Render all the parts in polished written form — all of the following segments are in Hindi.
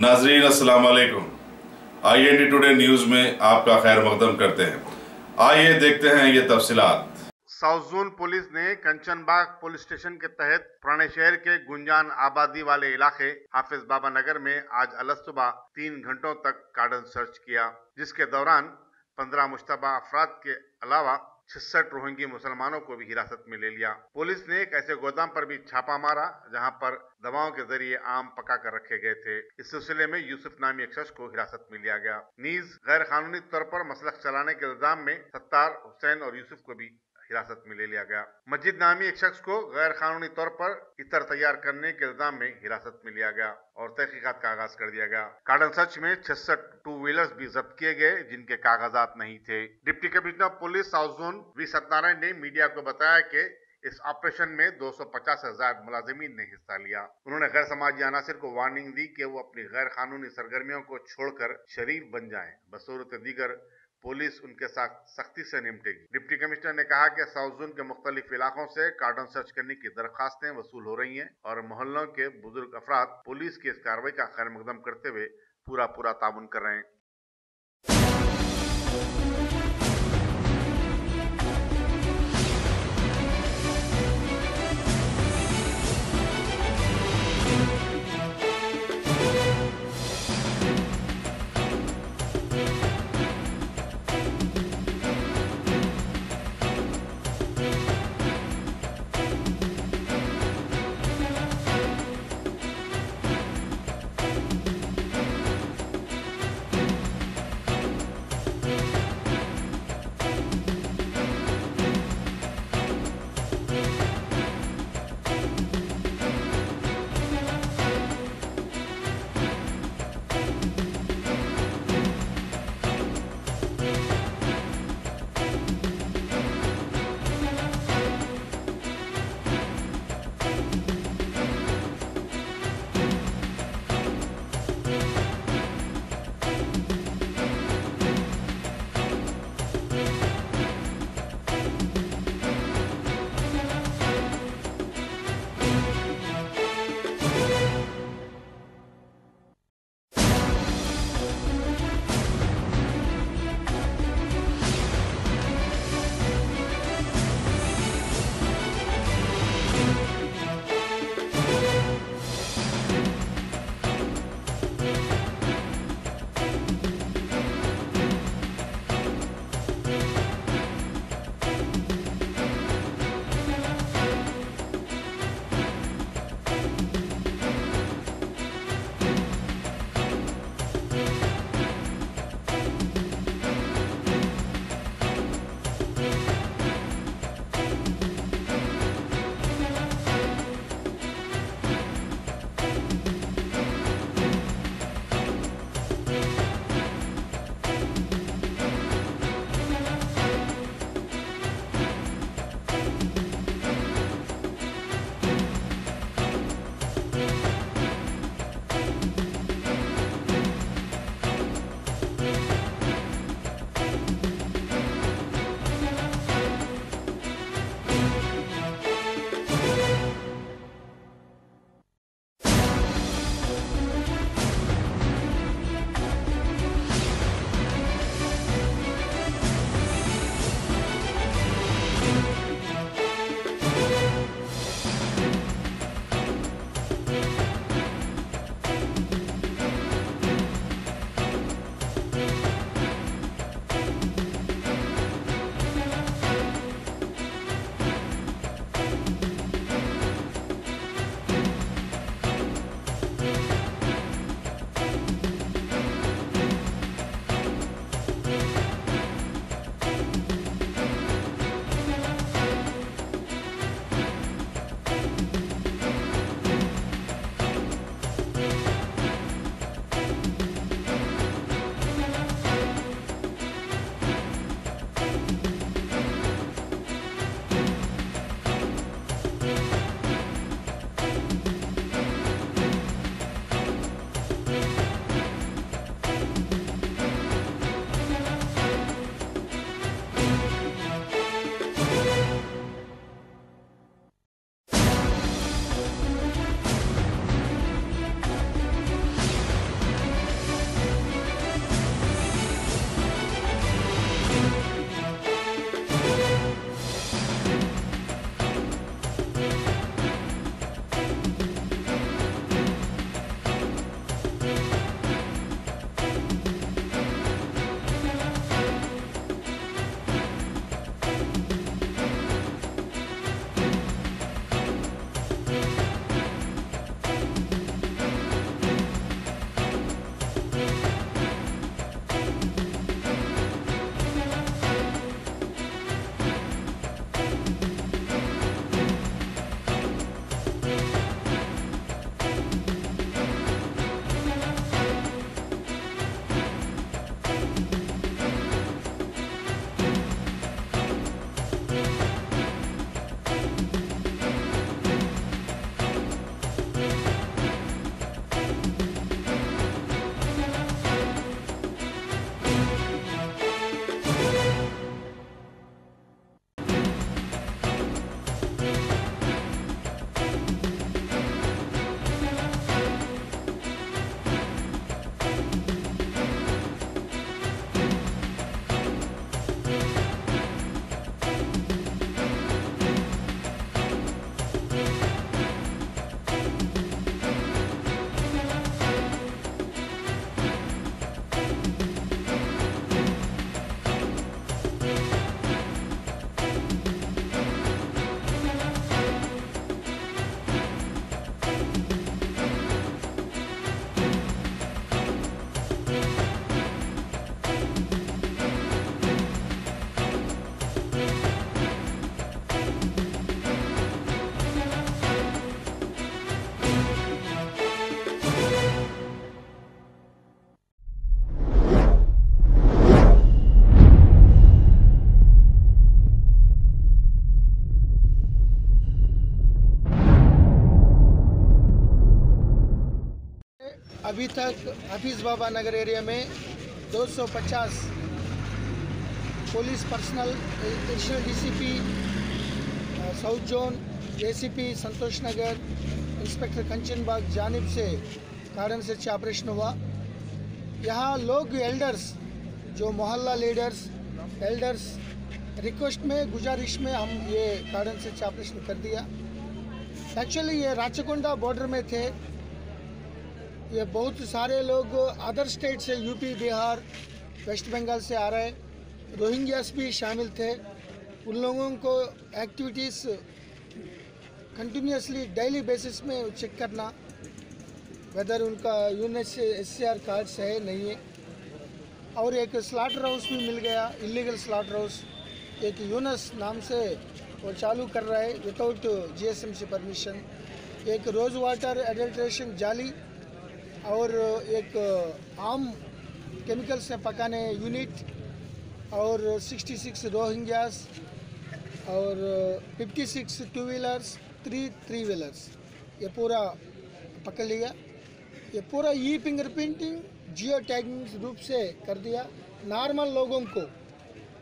नाजरीन अस्सलाम वालेकुम। IND टुडे न्यूज में आपका खैर मकदम करते हैं। आइए देखते हैं ये तफसीलात। साउथ जोन पुलिस ने कंचनबाग पुलिस स्टेशन के तहत पुराने शहर के गुंजान आबादी वाले इलाके हाफिज बाबा नगर में आज अलग सुबह 3 घंटों तक कार्डन सर्च किया, जिसके दौरान 15 मुश्तबा अफराद के अलावा 66 रोहिंग्या मुसलमानों को भी हिरासत में ले लिया। पुलिस ने एक ऐसे गोदाम पर भी छापा मारा जहां पर दवाओं के जरिए आम पका कर रखे गए थे। इस सिलसिले में यूसुफ नामी एक शख्स को हिरासत में लिया गया। नीज गैर कानूनी तौर पर मसलक चलाने के इल्जाम में सत्तार, हुसैन और यूसुफ को भी हिरासत में ले लिया गया। मस्जिद नामी एक शख्स को गैर कानूनी तौर पर इतर तैयार करने के इल्जाम में हिरासत में लिया गया और तहकीकात का आगाज कर दिया गया। कार्डन सर्च में 66 टू व्हीलर्स भी जब्त किए गए जिनके कागजात नहीं थे। Deputy commissioner police south zone V Satyanarayana ने मीडिया को बताया कि इस ऑपरेशन में 250 से ज्यादा मुलाजिमीन ने हिस्सा लिया। उन्होंने गैर समाजी अनासिर को वार्निंग दी कि वो अपनी गैर कानूनी सरगर्मियों को छोड़कर शरीफ बन जाएं। बसूरत दीगर पुलिस उनके साथ सख्ती से निपटेगी। डिप्टी कमिश्नर ने कहा कि साउथ जोन के मुख्तलिफ इलाकों से कार्डन सर्च करने की दरखास्तें वसूल हो रही हैं और मोहल्लों के बुजुर्ग अफराद पुलिस की इस कार्रवाई का खैर मकदम करते हुए पूरा ताउन कर रहे हैं। अभी तक हाफिज बाबा नगर एरिया में 250 police personnel, additional DCP south zone, ACP Santosh Nagar, inspector Kanchanbagh जानिब से कार्डन सर्च ऑपरेशन हुआ। यहाँ लोग एल्डर्स, जो मोहल्ला लीडर्स, एल्डर्स रिक्वेस्ट में, गुजारिश में हम ये कार्डन सर्च ऑपरेशन कर दिया। एक्चुअली ये राचकोंडा बॉर्डर में थे। ये बहुत सारे लोग अदर स्टेट से, यूपी, बिहार, वेस्ट बंगाल से आ रहे, रोहिंग्यास भी शामिल थे। उन लोगों को एक्टिविटीज़ कंटिन्यूसली डेली बेसिस में चेक करना, वेदर उनका UNHCR कार्ड्स है नहीं है। और एक स्लॉटर हाउस भी मिल गया, इलीगल स्लॉटर हाउस, एक यूनस नाम से वो चालू कर रहा है विदाउट GSMC परमिशन। एक रोज़ वाटर एडल्ट्रेशन जाली और एक आम केमिकल से पकाने यूनिट और 66 रोहिंग्यास और 56 टू व्हीलर्स, 3 थ्री व्हीलर्स, ये पूरा पकड़ लिया। ये पूरा ई फिंगर प्रिंटिंग जियो टैगिंग रूप से कर दिया। नॉर्मल लोगों को,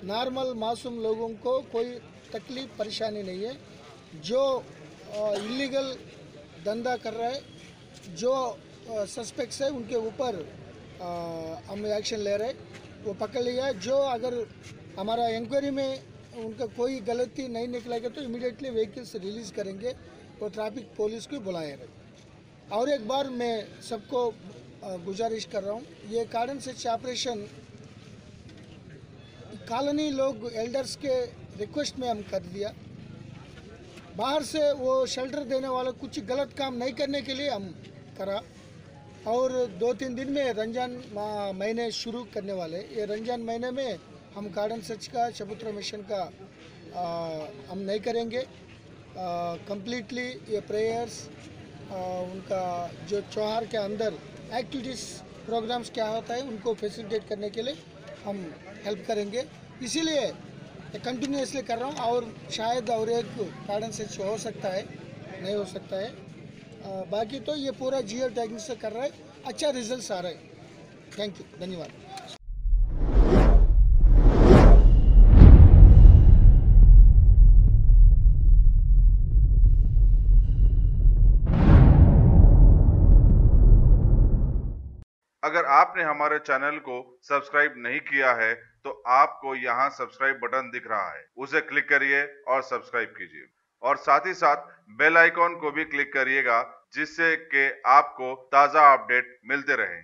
नॉर्मल मासूम लोगों को कोई तकलीफ परेशानी नहीं है। जो इलीगल धंधा कर रहा है, जो सस्पेक्ट्स है, उनके ऊपर हम एक्शन ले रहे, वो पकड़ लिया। जो अगर हमारा इंक्वायरी में उनका कोई गलती नहीं निकलेगा तो इमीडिएटली व्हीकल्स रिलीज़ करेंगे, वो ट्रैफिक पुलिस को बुलाए रहे। और एक बार मैं सबको गुजारिश कर रहा हूँ, ये कार्डन सर्च ऑपरेशन कॉलोनी लोग एल्डर्स के रिक्वेस्ट में हम कर दिया। बाहर से वो शेल्टर देने वाला कुछ गलत काम नहीं करने के लिए हम करा। और 2-3 दिन में रमजान महीने शुरू करने वाले। ये रमजान महीने में हम कार्डन सर्च का, चबूतरा मिशन का हम नहीं करेंगे। कंप्लीटली ये प्रेयर्स, उनका जो त्योहार के अंदर एक्टिविटीज़ प्रोग्राम्स क्या होता है, उनको फैसिलिटेट करने के लिए हम हेल्प करेंगे। इसीलिए कंटिन्यूसली कर रहा हूँ। और शायद और एक कार्डन सर्च हो सकता है, नहीं हो सकता है। बाकी तो ये पूरा जियो टैगिंग से कर रहा है, अच्छा रिजल्ट्स आ रहा है। थैंक यू, धन्यवाद। अगर आपने हमारे चैनल को सब्सक्राइब नहीं किया है तो आपको यहाँ सब्सक्राइब बटन दिख रहा है, उसे क्लिक करिए और सब्सक्राइब कीजिए। और साथ ही साथ बेल आइकॉन को भी क्लिक करिएगा, जिससे कि आपको ताज़ा अपडेट मिलते रहें।